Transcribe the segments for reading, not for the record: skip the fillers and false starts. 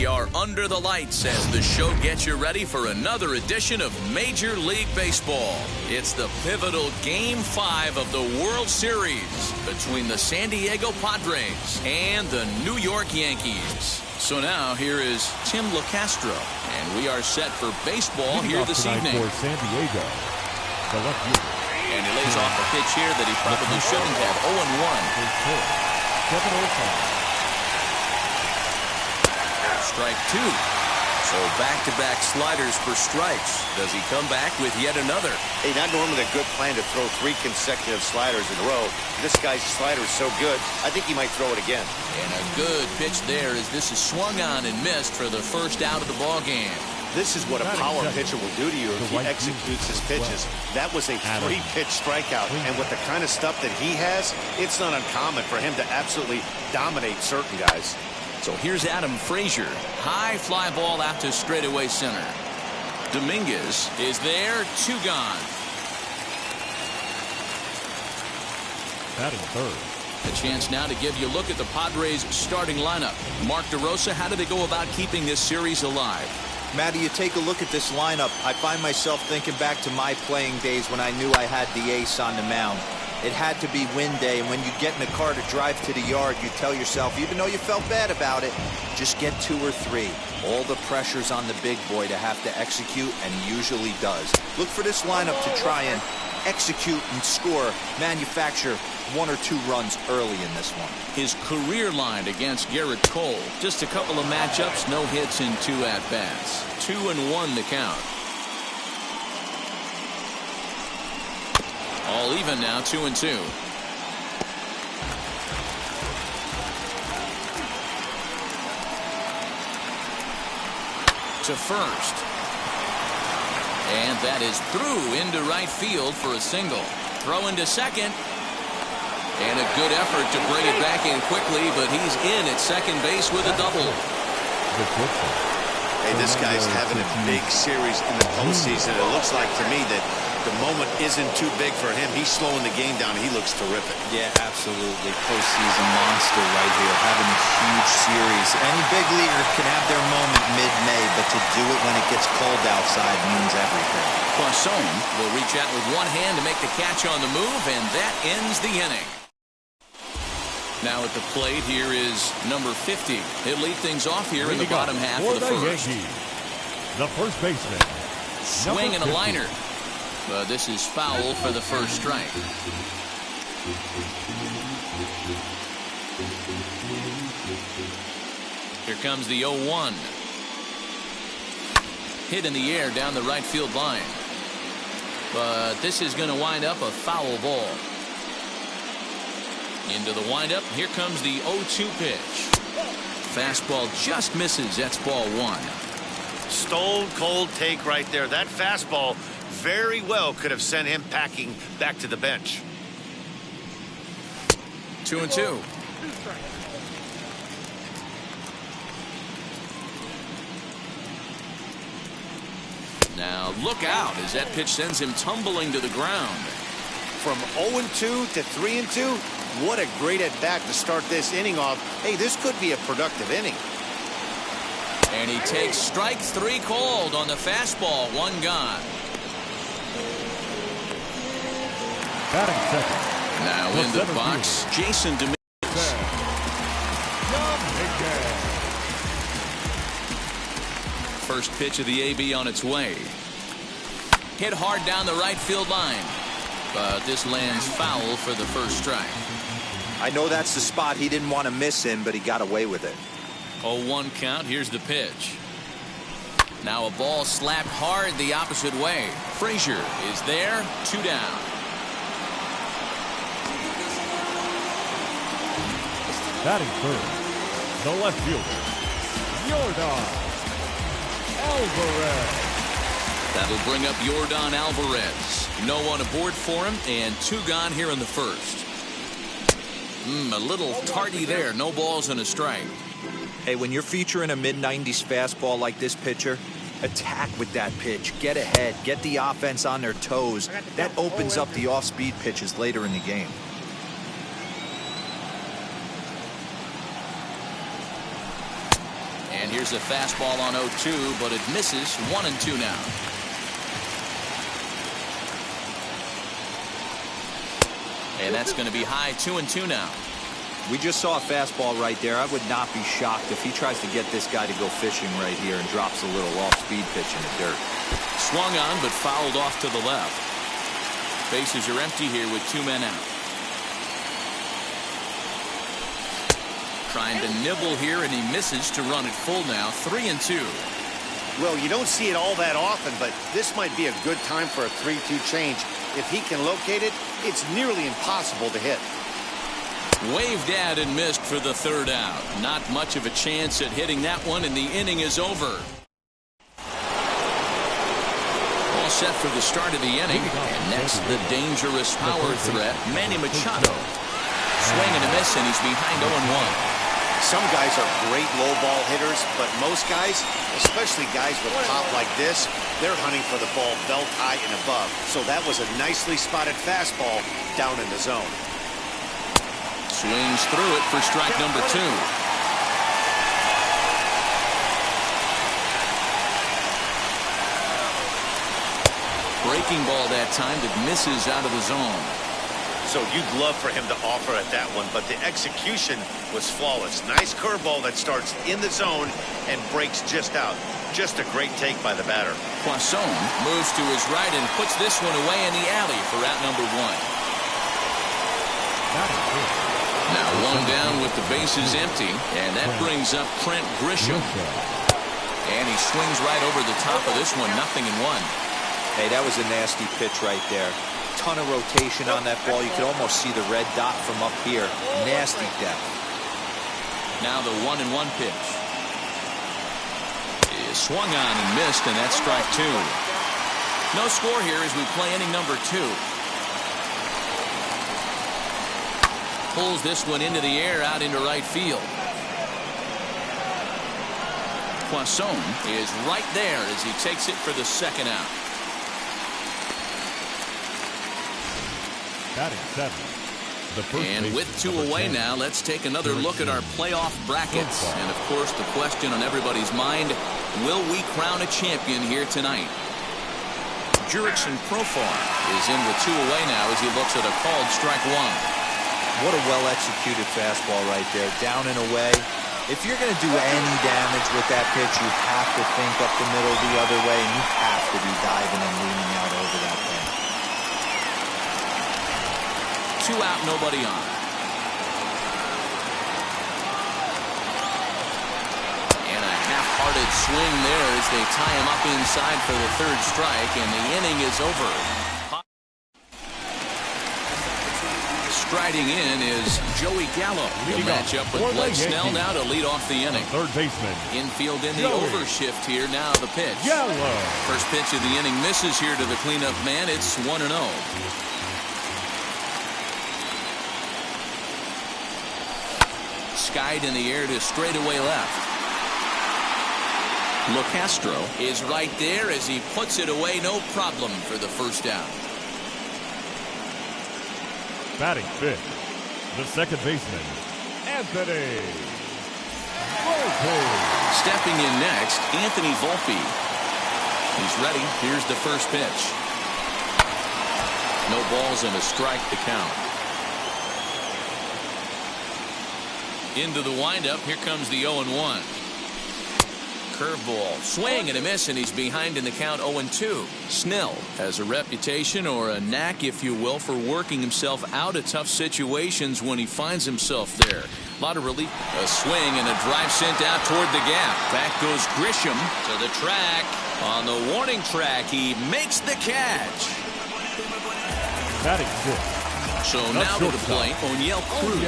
We are under the lights as the show gets you ready for another edition of Major League Baseball. It's the pivotal Game 5 of the World Series between the San Diego Padres and the New York Yankees. So now here is Tim LaCastro, and we are set for baseball here this evening. For San Diego, the left fielder. And he lays off a pitch here that he probably shouldn't have. 0-1. Strike two. So back-to-back sliders for strikes. Does he come back with yet another? Hey, not normally a good plan to throw 3 consecutive sliders in a row. This guy's slider is so good, I think he might throw it again. And a good pitch there as this is swung on and missed for the first out of the ball game. This is what a power pitcher will do to you if he executes his pitches. That was a 3-pitch strikeout, and with the kind of stuff that he has, it's not uncommon for him to absolutely dominate certain guys. So here's Adam Frazier. High fly ball out to straightaway center. Dominguez is there. 2 gone. Batting third. A chance now to give you a look at the Padres starting lineup. Mark DeRosa, how do they go about keeping this series alive? Matty, you take a look at this lineup. I find myself thinking back to my playing days when I knew I had the ace on the mound. It had to be win day, and when you get in a car to drive to the yard, you tell yourself, even though you felt bad about it, just get 2 or 3. All the pressure's on the big boy to have to execute, and he usually does. Look for this lineup to try and execute and score, manufacture 1 or 2 runs early in this one. His career line against Garrett Cole. Just a couple of matchups, no hits in 2 at-bats. 2-1 the count. All even now, 2-2. To first. And that is through into right field for a single. Throw into second. And a good effort to bring it back in quickly, but he's in at second base with a double. Hey, this guy's having a big series in the postseason. It looks like to me that the moment isn't too big for him. He's slowing the game down. He looks terrific. Yeah, absolutely. Postseason monster right here, having a huge series. Any big leaguer can have their moment mid-May, but to do it when it gets cold outside means everything. Poisson will reach out with one hand to make the catch on the move, and that ends the inning. Now at the plate, here is number 50. He'll lead things off here in the bottom half of the first. Yankees, the first baseman. Swing and a liner. But this is foul for the first strike. Here comes the 0-1. Hit in the air down the right field line. But this is going to wind up a foul ball. Into the windup. Here comes the 0-2 pitch. Fastball just misses. That's ball 1. Stone cold take right there. That fastball very well could have sent him packing back to the bench. 2-2. Now look out as that pitch sends him tumbling to the ground. From 0-2 to 3-2, what a great at-bat to start this inning off. Hey, this could be a productive inning. And he takes strike 3 called on the fastball. 1 gone. Batting second. Now in the box, Jason Dominguez. First pitch of the AB on its way. Hit hard down the right field line. But this lands foul for the first strike. I know that's the spot he didn't want to miss in, but he got away with it. 0-1 count. Here's the pitch. Now a ball slapped hard the opposite way. Frazier is there. 2 down. Batting third, the left fielder, Yordan Alvarez. That'll bring up Yordan Alvarez. No one aboard for him, and 2 gone here in the first. A little tardy there. No balls and a strike. Hey, when you're featuring a mid-90s fastball like this pitcher, attack with that pitch. Get ahead. Get the offense on their toes. That opens up the off-speed pitches later in the game. And Here's a fastball on 0-2, but it misses. 1-2 now. And that's going to be high. 2-2 now. We just saw a fastball right there. I would not be shocked if he tries to get this guy to go fishing right here and drops a little off-speed pitch in the dirt. Swung on, but fouled off to the left. Bases are empty here with 2 men out. Trying to nibble here, and he misses to run it full now. 3-2. Well, you don't see it all that often, but this might be a good time for a 3-2 change. If he can locate it, it's nearly impossible to hit. Waved at and missed for the 3rd out. Not much of a chance at hitting that one, and the inning is over. All set for the start of the inning. And next, the dangerous power threat, Manny Machado. Swing and a miss, and he's behind 0-1. Some guys are great low ball hitters, but most guys, especially guys with pop like this, they're hunting for the ball belt high and above. So that was a nicely spotted fastball down in the zone. Swings through it for strike number 2. Breaking ball that time that misses out of the zone. So you'd love for him to offer at that one, but the execution was flawless. Nice curveball that starts in the zone and breaks just out. Just a great take by the batter. Poisson moves to his right and puts this one away in the alley for out number 1. Now 1 down with the bases empty, and that brings up Trent Grisham. And he swings right over the top of this one. 0-1. Hey, that was a nasty pitch right there. Ton of rotation on that ball. You could almost see the red dot from up here. Nasty depth. Now the 1-1 pitch is swung on and missed, and that's strike 2. No score here as we play inning number 2. Pulls this one into the air out into right field. Poisson is right there as he takes it for the 2nd out. Batting 7. And with 2 away now, let's take another look at our playoff brackets. And of course, the question on everybody's mind, will we crown a champion here tonight? Jurickson Profar is in with 2 away now as he looks at a called strike 1. What a well-executed fastball right there, down and away. If you're going to do any damage with that pitch, you have to think up the middle the other way, and you have to be diving and leaning out over that thing. 2 out, nobody on. And a half-hearted swing there as they tie him up inside for the 3rd strike, and the inning is over. Striding in is Joey Gallo. He'll match up with Blake Snell now to lead off the inning. 3rd baseman. Infield in the overshift here. Now the pitch. Gallo. First pitch of the inning misses here to the cleanup man. It's 1-0. Skied in the air to straightaway left. LeCastro is right there as he puts it away. No problem for the 1st out. Batting 5th, the 2nd baseman, Anthony Volpe. Stepping in next, Anthony Volpe. He's ready. Here's the 1st pitch. No balls and a strike to count. Into the windup. Here comes the 0-1. Curveball. Swing and a miss, and he's behind in the count 0-2. Snell has a reputation, or a knack, if you will, for working himself out of tough situations when he finds himself there. A lot of relief. A swing and a drive sent out toward the gap. Back goes Grisham to the track. On the warning track, he makes the catch. Batting 6th. So now to the plate, O'Neill Cruz.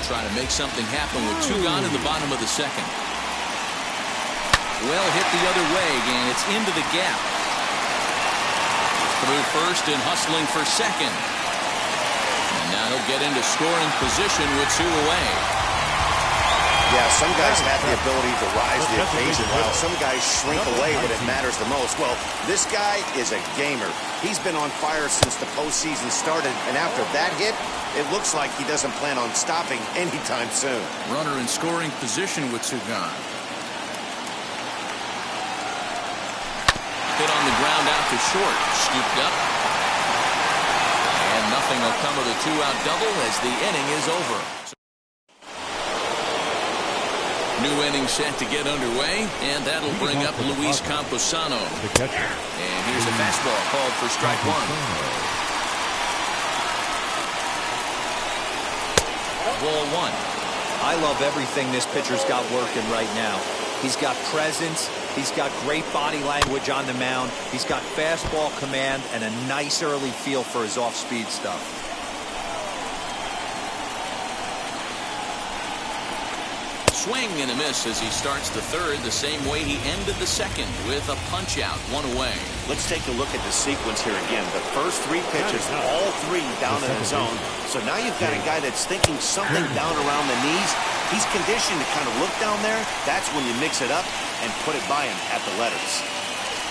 Trying to make something happen with 2 gone in the bottom of the 2nd. Well hit the other way, and it's into the gap. Through 1st and hustling for 2nd. And now he'll get into scoring position with 2 away. Yeah, some guys have the ability to rise to the occasion, while some guys shrink away when it matters the most. Well, this guy is a gamer. He's been on fire since the postseason started, and after that hit, it looks like he doesn't plan on stopping anytime soon. Runner in scoring position with 2 gone. out to short. Scooped up. And nothing will come of the 2-out double as the inning is over. New inning set to get underway, and that'll bring up Luis Camposano. And here's a fastball called for strike one. Ball one. I love everything this pitcher's got working right now. He's got presence. He's got great body language on the mound. He's got fastball command and a nice early feel for his off-speed stuff. Swing and a miss as he starts the third the same way he ended the second with a punch-out, one away. Let's take a look at the sequence here again. The first 3 pitches, all 3 down in the zone. So now you've got a guy that's thinking something down around the knees. He's conditioned to kind of look down there. That's when you mix it up and put it by him at the letters.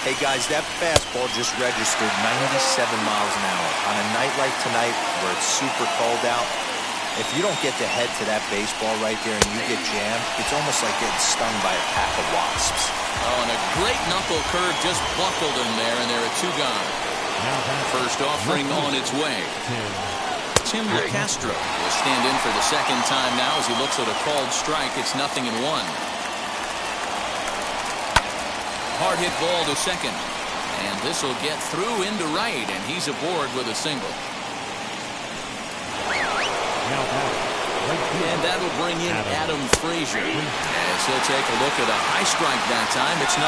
Hey, guys, that fastball just registered 97 miles an hour. On a night like tonight where it's super cold out, if you don't get the head to that baseball right there and you get jammed, it's almost like getting stung by a pack of wasps. Oh, and a great knuckle curve just buckled him there, and there are 2 gone. First offering on its way. Tim LeCastro will stand in for the second time now as he looks at a called strike. It's 0-1. Hard hit ball to second. And this will get through into right, and he's aboard with a single. And that'll bring in Adam Frazier. As he'll take a look at a high strike that time. It's 0-1.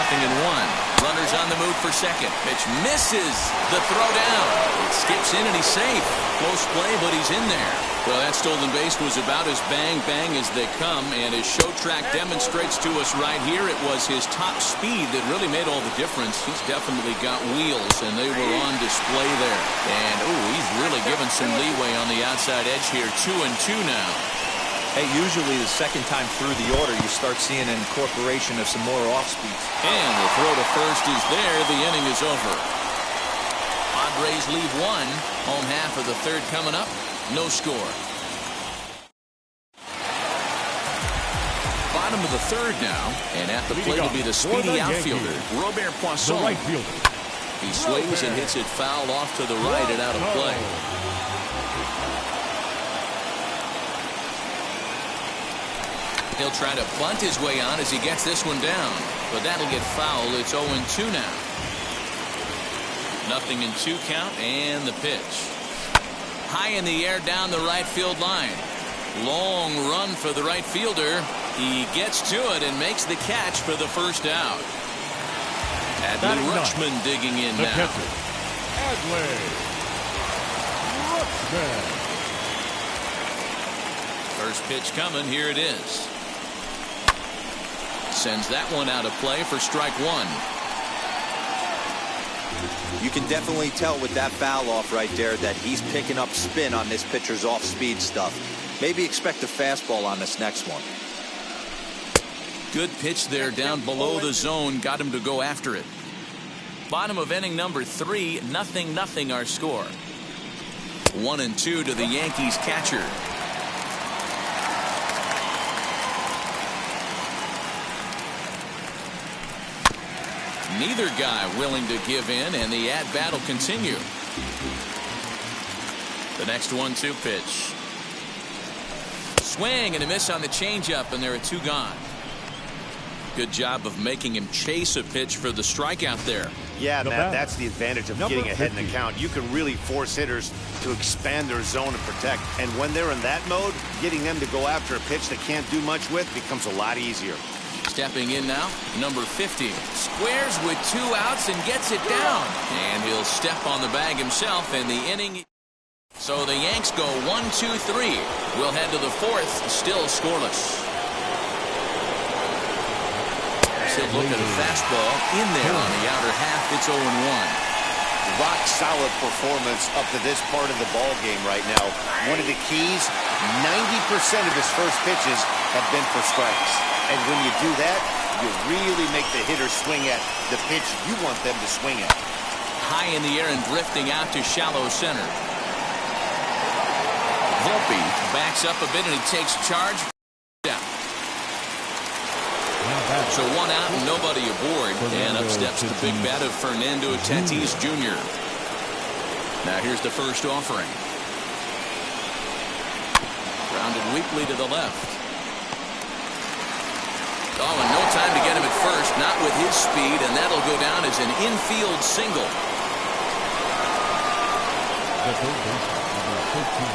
Runners on the move for second. Pitch misses the throw down. It skips in and he's safe. Close play, but he's in there. Well, that stolen base was about as bang as they come, and as Show Track demonstrates to us right here, it was his top speed that really made all the difference. He's definitely got wheels, and they were on display there. And, he's really given some leeway on the outside edge here. 2-2 now. Hey, usually the second time through the order, you start seeing an incorporation of some more off-speeds. And the throw to first is there. The inning is over. Padres leave 1. Home half of the third coming up. No score. Bottom of the third now, and at the plate will be the speedy outfielder, Robert Poisson. He swings and hits it foul off to the right and out of play. He'll try to bunt his way on as he gets this one down, but that'll get foul. It's 0-2 now. 0-2 count, and the pitch. High in the air down the right field line. Long run for the right fielder. He gets to it and makes the catch for the first out. Adley Rutschman digging in now. Catcher, Adley Rutschman. First pitch coming. Here it is. Sends that one out of play for strike 1. You can definitely tell with that foul off right there that he's picking up spin on this pitcher's off-speed stuff. Maybe expect a fastball on this next one. Good pitch there down below the zone. Got him to go after it. Bottom of inning number 3. 0-0 our score. 1-2 to the Yankees catcher. Neither guy willing to give in, and the at-bat will continue. The next 1-2 pitch. Swing and a miss on the changeup, and there are 2 gone. Good job of making him chase a pitch for the strikeout there. Yeah, Matt, that's the advantage of getting ahead in the count. You can really force hitters to expand their zone and protect. And when they're in that mode, getting them to go after a pitch they can't do much with becomes a lot easier. Stepping in now, number 50. Squares with 2 outs and gets it down. And he'll step on the bag himself, and the inning. So the Yanks go 1-2-3. We'll head to the 4th, still scoreless. He'll look at a fastball in there on the outer half. It's 0-1. Rock solid performance up to this part of the ball game right now. One of the keys, 90% of his first pitches have been for strikes. And when you do that, you really make the hitter swing at the pitch you want them to swing at. High in the air and drifting out to shallow center. Volpe backs up a bit and he takes charge. Yeah. So one out and nobody aboard. And up steps the big bat of Fernando Tatis Jr. Now here's the first offering. Grounded weakly to the left. Oh, and no time to get him at first. Not with his speed, and that'll go down as an infield single. The third baseman, number 15,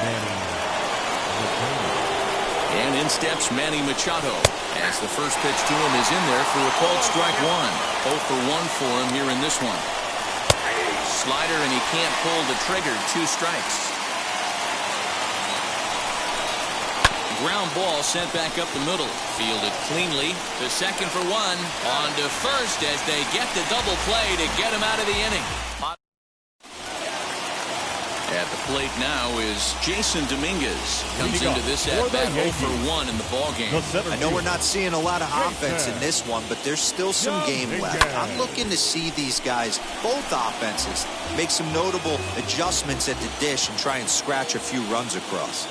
Manny Machado. And in steps Manny Machado, as the first pitch to him is in there for a called strike one. 0 for 1 for him here in this one. Slider, and he can't pull the trigger. 2 strikes. Ground ball sent back up the middle. Fielded cleanly to second for 1. On to first as they get the double play to get him out of the inning. At the plate now is Jason Dominguez. Comes into this at-bat 0 for 1 in the ballgame. I know we're not seeing a lot of offense in this one, but there's still some game left. I'm looking to see these guys, both offenses, make some notable adjustments at the dish and try and scratch a few runs across.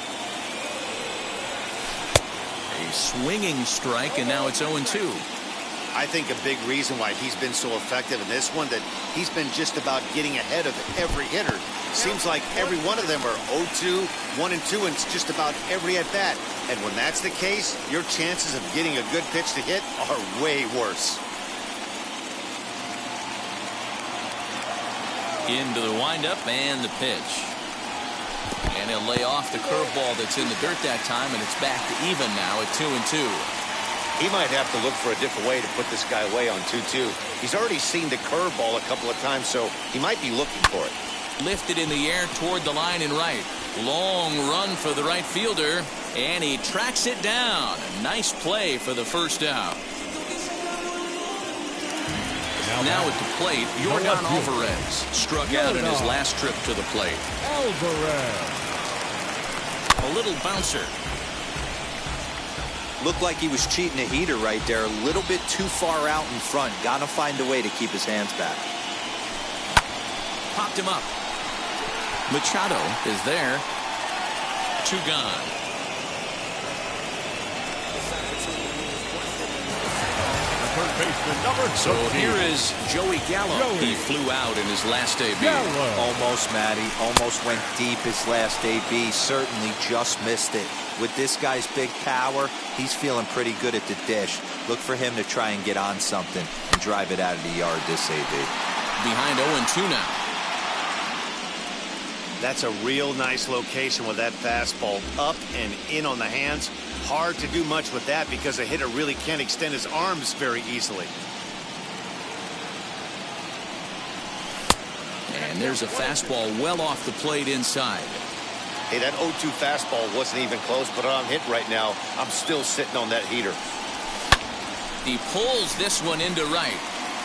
A swinging strike, and now it's 0-2. I think a big reason why he's been so effective in this one, that he's been just about getting ahead of every hitter. Seems like every one of them are 0-2, 1-2, and it's just about every at-bat. And when that's the case, your chances of getting a good pitch to hit are way worse. Into the windup and the pitch. And he'll lay off the curveball that's in the dirt that time, and it's back to even now at 2-2. He might have to look for a different way to put this guy away on 2-2. He's already seen the curveball a couple of times, so he might be looking for it. Lifted in the air toward the line and right. Long run for the right fielder, and he tracks it down. A nice play for the first out. Now at the plate, Yordan Alvarez struck out in his last trip to the plate. Alvarez. A little bouncer. Looked like he was cheating a heater right there. A little bit too far out in front. Got to find a way to keep his hands back. Popped him up. Machado is there. 2 gone. Third baseman, number 13. So here is Joey Gallo. He flew out in his last debut. Almost, Matty. Almost went deep his last AB. Certainly just missed it. With this guy's big power, he's feeling pretty good at the dish. Look for him to try and get on something and drive it out of the yard this AB. Behind 0-2 now. That's a real nice location with that fastball up and in on the hands. Hard to do much with that because a hitter really can't extend his arms very easily. And there's a fastball well off the plate inside. Hey, that 0-2 fastball wasn't even close, but I'm hit right now. I'm still sitting on that heater. He pulls this one into right.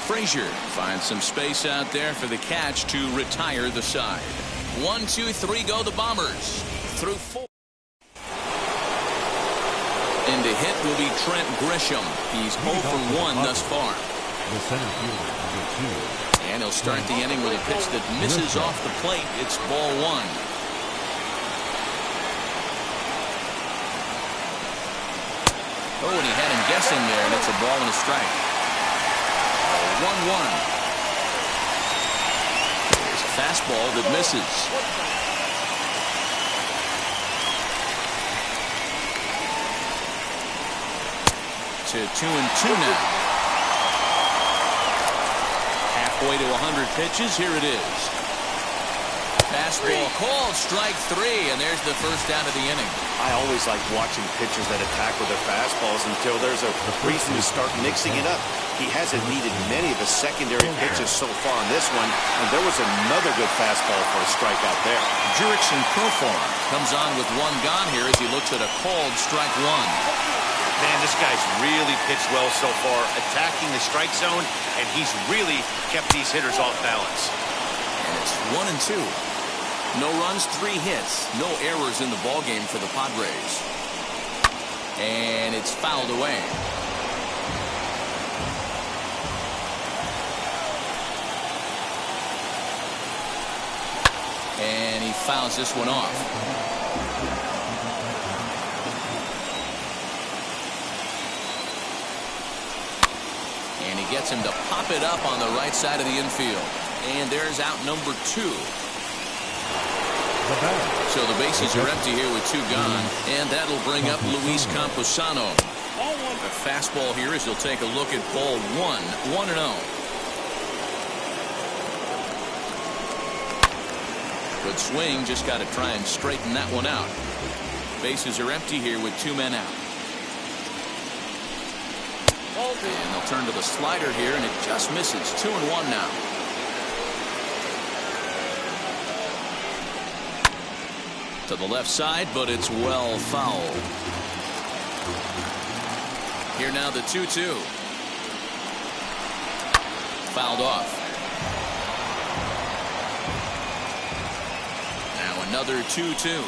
Frazier finds some space out there for the catch to retire the side. 1, 2, 3 go the Bombers. Through 4. And to hit will be Trent Grisham. He's 0 for 1 thus far. The center fielder, number 2. And he'll start the inning with a pitch that misses off the plate. It's ball 1. Oh, and he had him guessing there, and it's a ball and a strike. 1-1. There's a fastball that misses. To 2-2 now. Halfway to 100 pitches. Here it is. Fastball called, strike 3, and there's the first out of the inning. I always like watching pitchers that attack with their fastballs until there's a reason to start mixing it up. He hasn't needed many of the secondary pitches so far in this one, and there was another good fastball for a strikeout there. Jurickson Profar comes on with 1 gone here as he looks at a called strike 1. Man, this guy's really pitched well so far, attacking the strike zone, and he's really kept these hitters off balance. And it's 1-2. No runs, 3 hits. No errors in the ballgame for the Padres. And it's fouled away. And he fouls this one off. gets him to pop it up on the right side of the infield. And there's out number 2. So the bases are empty here with 2 gone. And that'll bring up Luis Camposano. The fastball here as he'll take a look at ball 1, 1-0. Good swing, just got to try and straighten that one out. Bases are empty here with 2 men out. And they'll turn to the slider here, and it just misses. 2-1 now. To the left side, but it's well fouled. Here now the 2-2. Fouled off. Now another 2-2.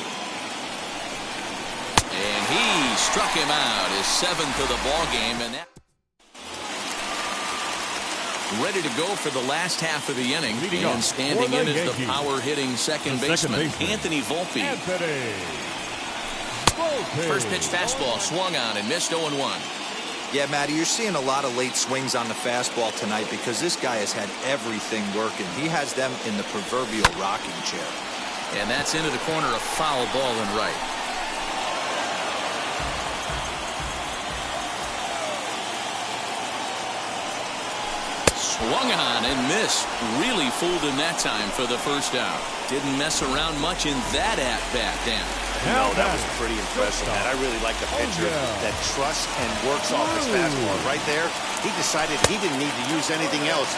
And he struck him out, his 7th of the ball game, and that ready to go for the last half of the inning. And standing in is the power-hitting second baseman, Anthony Volpe. First pitch fastball swung on and missed 0-1. Yeah, Matty, you're seeing a lot of late swings on the fastball tonight because this guy has had everything working. He has them in the proverbial rocking chair. And that's into the corner, a foul ball and right. Swung on and missed. Really fooled him that time for the first out. Didn't mess around much in that at-bat, Dan. No, that was pretty impressive, man. I really like a pitcher that trusts and works off his fastball. Right there, he decided he didn't need to use anything else.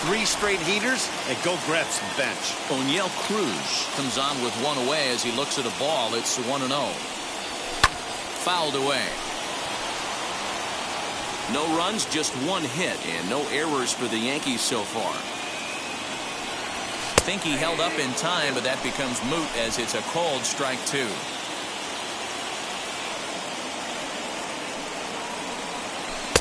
3 straight heaters and go grab some bench. O'Neill Cruz comes on with 1 away as he looks at a ball. It's 1-0. Fouled away. No runs, just 1 hit, and no errors for the Yankees so far. I think he held up in time, but that becomes moot as it's a called strike 2.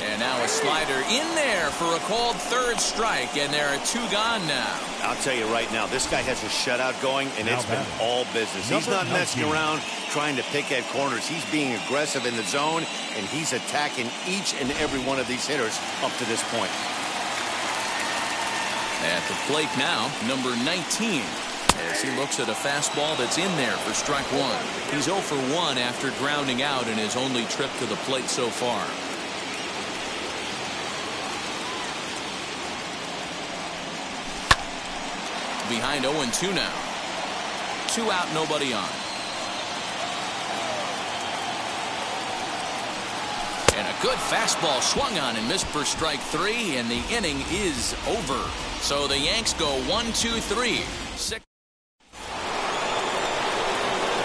And now a slider in there for a called 3rd strike, and there are 2 gone now. I'll tell you right now, this guy has a shutout going, and it's been all business. He's not messing around trying to pick at corners. He's being aggressive in the zone, and he's attacking each and every one of these hitters up to this point. At the plate now, number 19, as he looks at a fastball that's in there for strike 1. He's 0 for 1 after grounding out in his only trip to the plate so far. Behind 0-2 now. 2 out, nobody on. And a good fastball swung on and missed for strike 3, and the inning is over. So the Yanks go 1-2-3. 6.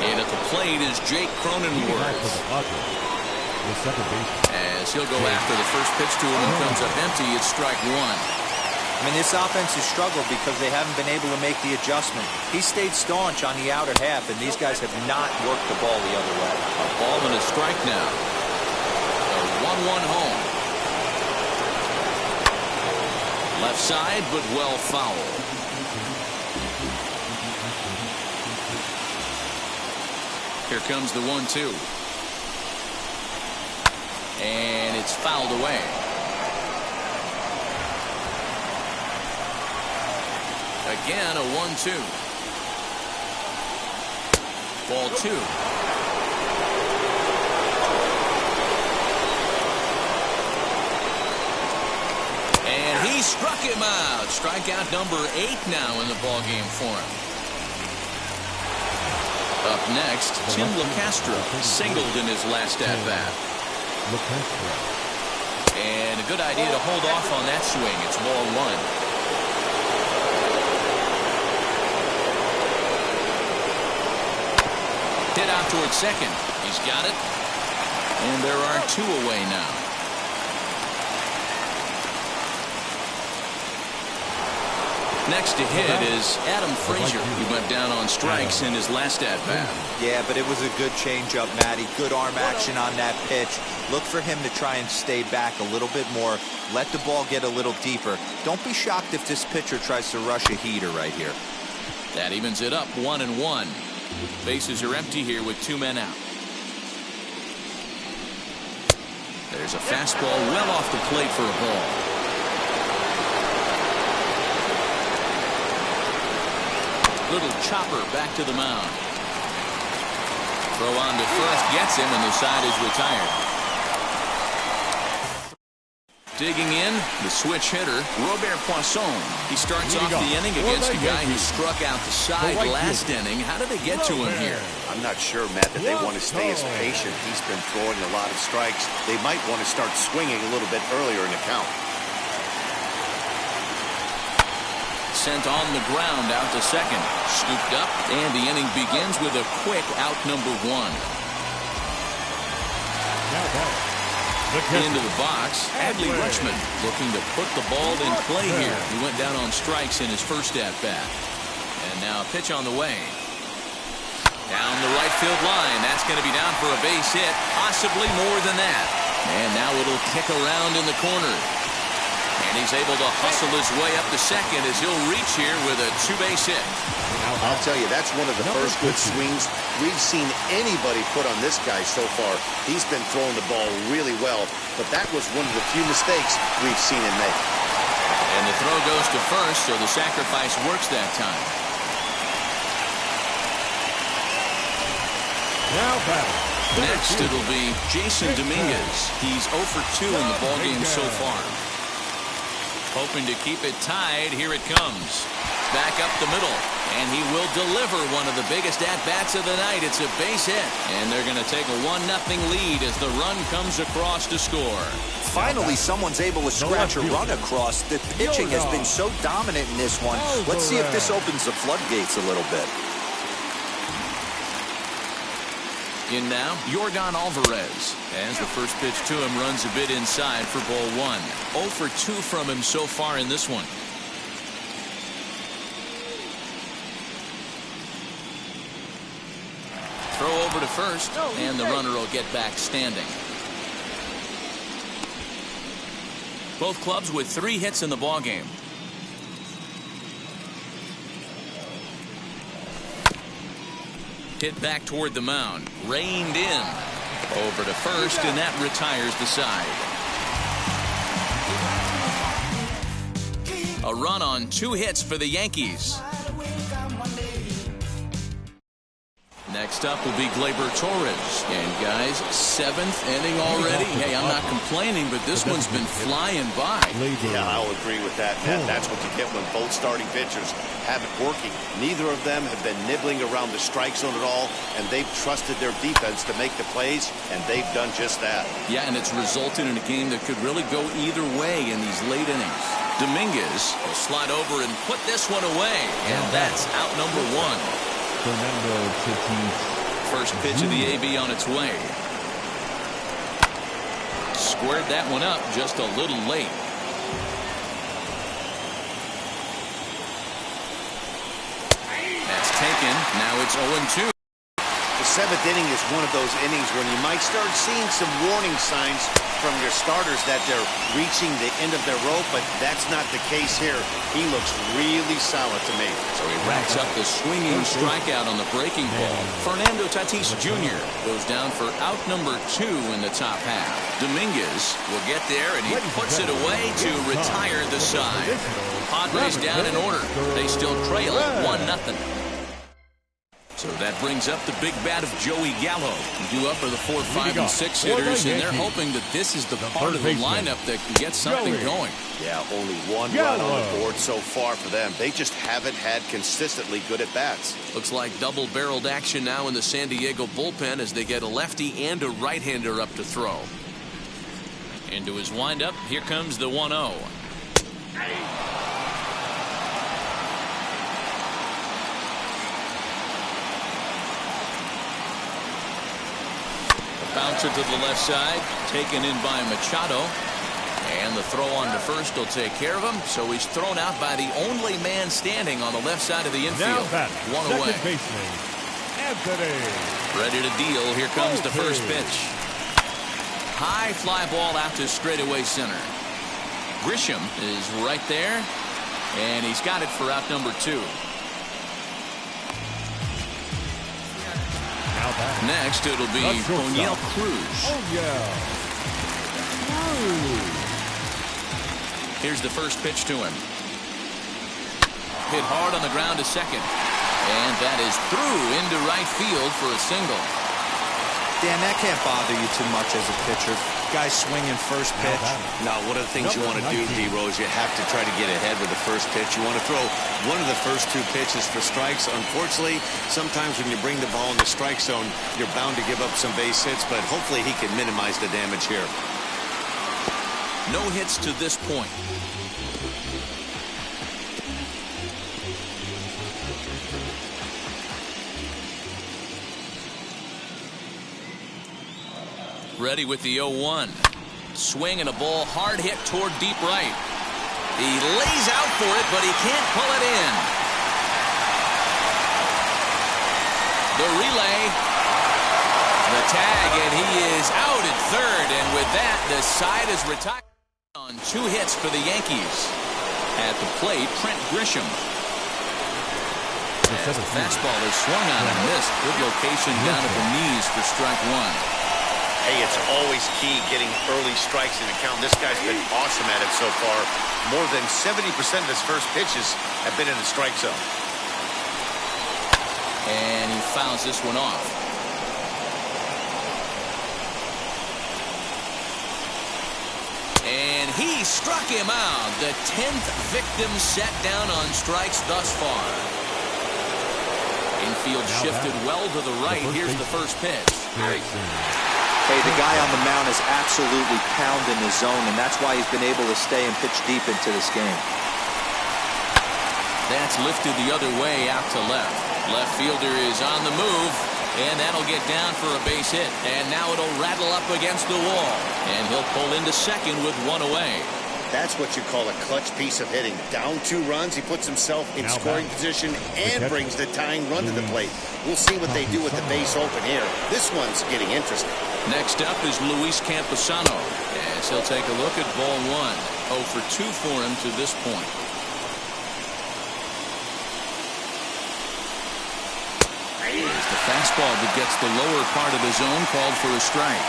And at the plate is Jake Cronenworth. As he'll go after the first pitch to him and comes up empty, it's strike 1. I mean, this offense has struggled because they haven't been able to make the adjustment. He stayed staunch on the outer half, and these guys have not worked the ball the other way. A ball and a strike now. A 1-1 home. Left side, but well fouled. Here comes the 1-2. And it's fouled away. Again, a 1-2. Ball 2. And he struck him out. Strikeout number 8 now in the ballgame for him. Up next, Tim LeCastro singled in his last at-bat. And a good idea to hold off on that swing. It's ball 1. Hit out towards second. He's got it. And there are 2 away now. Next to hit is Adam Frazier. He went down on strikes in his last at-bat. Yeah, but it was a good changeup, Matty. Good arm action on that pitch. Look for him to try and stay back a little bit more. Let the ball get a little deeper. Don't be shocked if this pitcher tries to rush a heater right here. That evens it up 1-1. Bases are empty here with 2 men out. There's a fastball well off the plate for a ball. Little chopper back to the mound. Throw on to first gets him, and the side is retired. Digging in, the switch hitter, Robert Poisson. He starts off the inning against a guy who struck out the side last inning. How did they get to him here? I'm not sure, Matt, that they want to stay as patient. He's been throwing a lot of strikes. They might want to start swinging a little bit earlier in the count. Sent on the ground out to second. Scooped up, and the inning begins with a quick out number 1. Into the box, Adley Rutschman looking to put the ball in play here. He went down on strikes in his first at-bat. And now a pitch on the way. Down the right field line. That's going to be down for a base hit, possibly more than that. And now it'll kick around in the corner. And he's able to hustle his way up to second as he'll reach here with a 2-base hit. I'll tell you, that's one of the first good swings we've seen anybody put on this guy so far. He's been throwing the ball really well, but that was one of the few mistakes we've seen him make. And the throw goes to first, so the sacrifice works that time. Now batting. Next, it'll be Jason Dominguez. He's 0 for 2 in the ballgame so far. Hoping to keep it tied. Here it comes. Back up the middle. And he will deliver one of the biggest at-bats of the night. It's a base hit. And they're going to take a 1-0 lead as the run comes across to score. Finally, someone's able to scratch a run across. The pitching has been so dominant in this one. Let's see if this opens the floodgates a little bit. In now, Yordan Alvarez. As the first pitch to him runs a bit inside for ball 1. 0 for 2 from him so far in this one. Throw over to first, and the runner will get back standing. Both clubs with 3 hits in the ballgame. Hit back toward the mound. Reined in. Over to first, and that retires the side. A run on 2 hits for the Yankees. Next up will be Gleyber Torres. And guys, 7th inning already. Hey, I'm not complaining, but this one's been flying by. Yeah, I'll agree with that, Matt. That's what you get when both starting pitchers have it working. Neither of them have been nibbling around the strike zone at all, and they've trusted their defense to make the plays, and they've done just that. Yeah, and it's resulted in a game that could really go either way in these late innings. Dominguez will slide over and put this one away, and that's out number 1. First pitch of the AB on its way. Squared that one up just a little late. That's taken. Now it's 0-2. The 7th inning is one of those innings when you might start seeing some warning signs from your starters that they're reaching the end of their rope, but that's not the case here. He looks really solid to me. So he racks up the swinging strikeout on the breaking ball. Fernando Tatis Jr. goes down for out number 2 in the top half. Dominguez will get there, and he puts it away to retire the side. Padres down in order. They still trail 1-0. So that brings up the big bat of Joey Gallo. Due up for the 4, 5, and 6 hitters, and they're hoping that this is the part of the lineup that can get something going. Yeah, only 1 run on the board so far for them. They just haven't had consistently good at-bats. Looks like double-barreled action now in the San Diego bullpen as they get a lefty and a right-hander up to throw. Into his windup, here comes the 1-0. Bouncer to the left side, taken in by Machado. And the throw on to first will take care of him. So he's thrown out by the only man standing on the left side of the infield. 1 away. Ready to deal. Here comes the first pitch. High fly ball out to straightaway center. Grisham is right there. And he's got it for out number 2. Next, it'll be O'Neill Cruz. Here's the first pitch to him. Hit hard on the ground to second. And that is through into right field for a single. Dan, that can't bother you too much as a pitcher. Guy swinging first pitch. Now, one of the things you want to do, D-Rose, you have to try to get ahead with the first pitch. You want to throw one of the first two pitches for strikes. Unfortunately, sometimes when you bring the ball in the strike zone, you're bound to give up some base hits, but hopefully he can minimize the damage here. No hits to this point. Ready with the 0-1. Swing and a ball hard hit toward deep right. He lays out for it, but he can't pull it in. The relay. The tag, and he is out at third. And with that, the side is retired on 2 hits for the Yankees. At the plate, Trent Grisham. As the fastball is swung on and missed. Good location down at the knees for strike 1. Hey, it's always key getting early strikes in the count. This guy's been awesome at it so far. More than 70% of his first pitches have been in the strike zone. And he fouls this one off. And he struck him out. The 10th victim set down on strikes thus far. Infield shifted well to the right. Here's the first pitch. Hey, the guy on the mound is absolutely pounding his zone, and that's why he's been able to stay and pitch deep into this game. That's lifted the other way out to left. Left fielder is on the move, and that'll get down for a base hit. And now it'll rattle up against the wall, and he'll pull into second with 1 away. That's what you call a clutch piece of hitting. Down 2 runs, he puts himself in scoring position and brings the tying run to the plate. We'll see what they do with the base open here. This one's getting interesting. Next up is Luis Camposano, as he'll take a look at ball 1. 0 for 2 for him to this point. Here's the fastball that gets the lower part of the zone, called for a strike.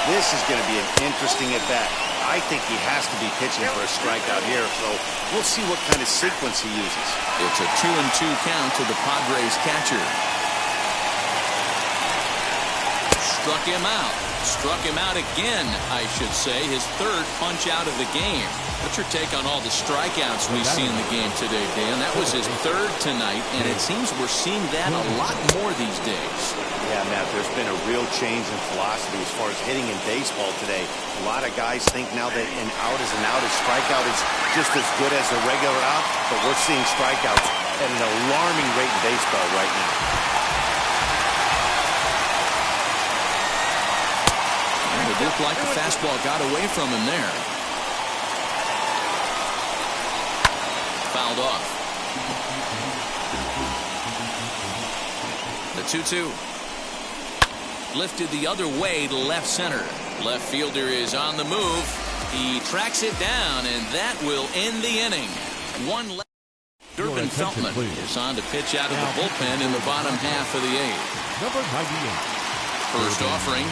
This is going to be an interesting at-bat. I think he has to be pitching for a strikeout here, so we'll see what kind of sequence he uses. It's a 2-2 count to the Padres catcher. Struck him out. Struck him out again, I should say. His 3rd punch out of the game. What's your take on all the strikeouts we see in the game today, Dan? That was his 3rd tonight, and it seems we're seeing that a lot more these days. Yeah, Matt, there's been a real change in philosophy as far as hitting in baseball today. A lot of guys think now that an out is an out, a strikeout is just as good as a regular out, but we're seeing strikeouts at an alarming rate in baseball right now. And it looked like the fastball got away from him there. Fouled off. The 2-2. Lifted the other way to left center. Left fielder is on the move. He tracks it down, and that will end the inning. 1 left. Durbin Feltman is on to pitch out of the bullpen in the bottom half of the 8th. Number 98. First offering.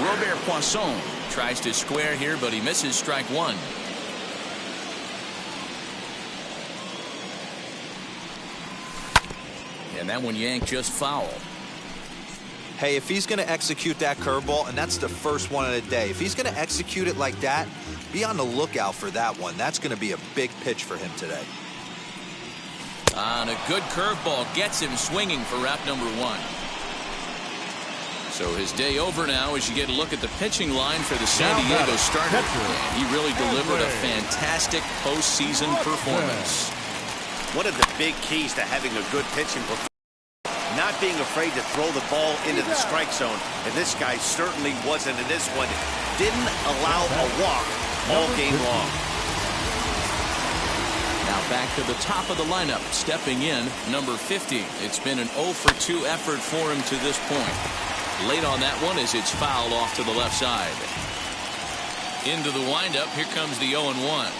Robert Poisson tries to square here, but he misses strike 1. And that one yanked just foul. Hey, if he's going to execute that curveball, and that's the first one of the day, if he's going to execute it like that, be on the lookout for that one. That's going to be a big pitch for him today. And a good curveball gets him swinging for wrap number 1. So his day over now as you get a look at the pitching line for the San Diego starter. And he really delivered a fantastic postseason performance. One of the big keys to having a good pitching performance, not being afraid to throw the ball into the strike zone. And this guy certainly wasn't in this one. Didn't allow a walk all game long. Now back to the top of the lineup. Stepping in, number 50. It's been an 0 for 2 effort for him to this point. Late on that one as it's fouled off to the left side. Into the windup. Here comes the 0-1.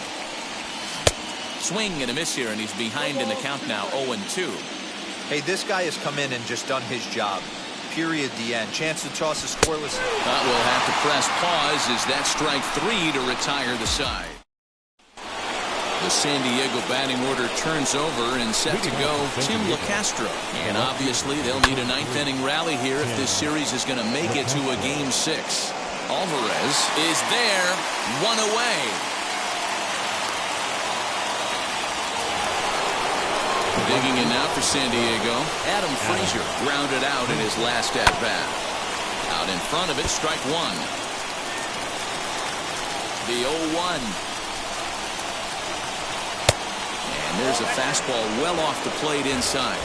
Swing and a miss here, and he's behind in the count now, 0-2. Hey, this guy has come in and just done his job. Period. The end. Chance to toss a scoreless. We'll have to press pause as that strike 3 to retire the side. The San Diego batting order turns over and set to go Tim LeCastro. And obviously they'll need a ninth-inning rally here if this series is going to make it to a Game 6. Alvarez is there, one away. Digging in now for San Diego, Adam Frazier grounded out in his last at-bat. Out in front of it, strike one. The 0-1. And there's a fastball well off the plate inside.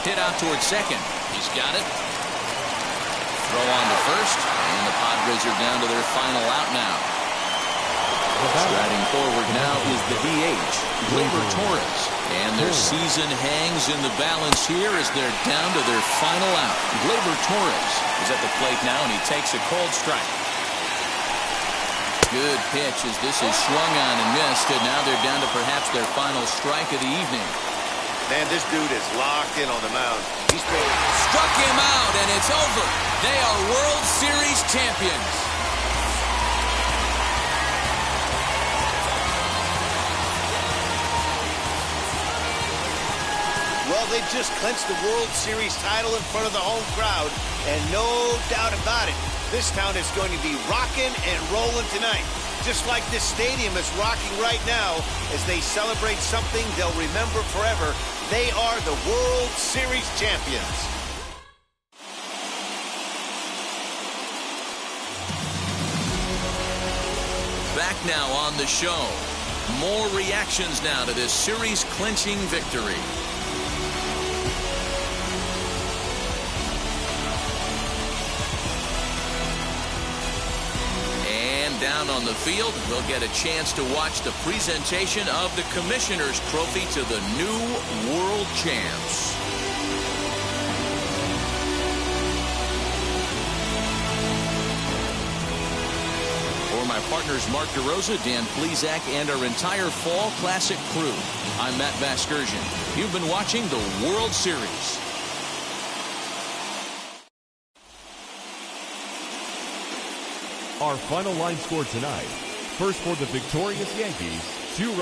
Hit out towards second. He's got it. Throw on to first. And the Padres are down to their final out now. Striding forward now is the DH, Gleyber Torres. And their season hangs in the balance here as they're down to their final out. Gleyber Torres is at the plate now, and he takes a cold strike. Good pitch as this is swung on and missed, and now they're down to perhaps their final strike of the evening. Man, this dude is locked in on the mound. He's struck him out, and it's over. They are World Series champions. Well, they've just clinched the World Series title in front of the home crowd, and no doubt about it, this town is going to be rocking and rolling tonight. Just like this stadium is rocking right now as they celebrate something they'll remember forever. They are the World Series champions. Back now on the show. More reactions now to this series-clinching victory. Down on the field, we'll get a chance to watch the presentation of the Commissioner's Trophy to the new world champs. For my partners Mark DeRosa, Dan Plesac, and our entire Fall Classic crew, I'm Matt Vasgersian. You've been watching the World Series. Our final line score tonight. First for the victorious Yankees, 2 runs.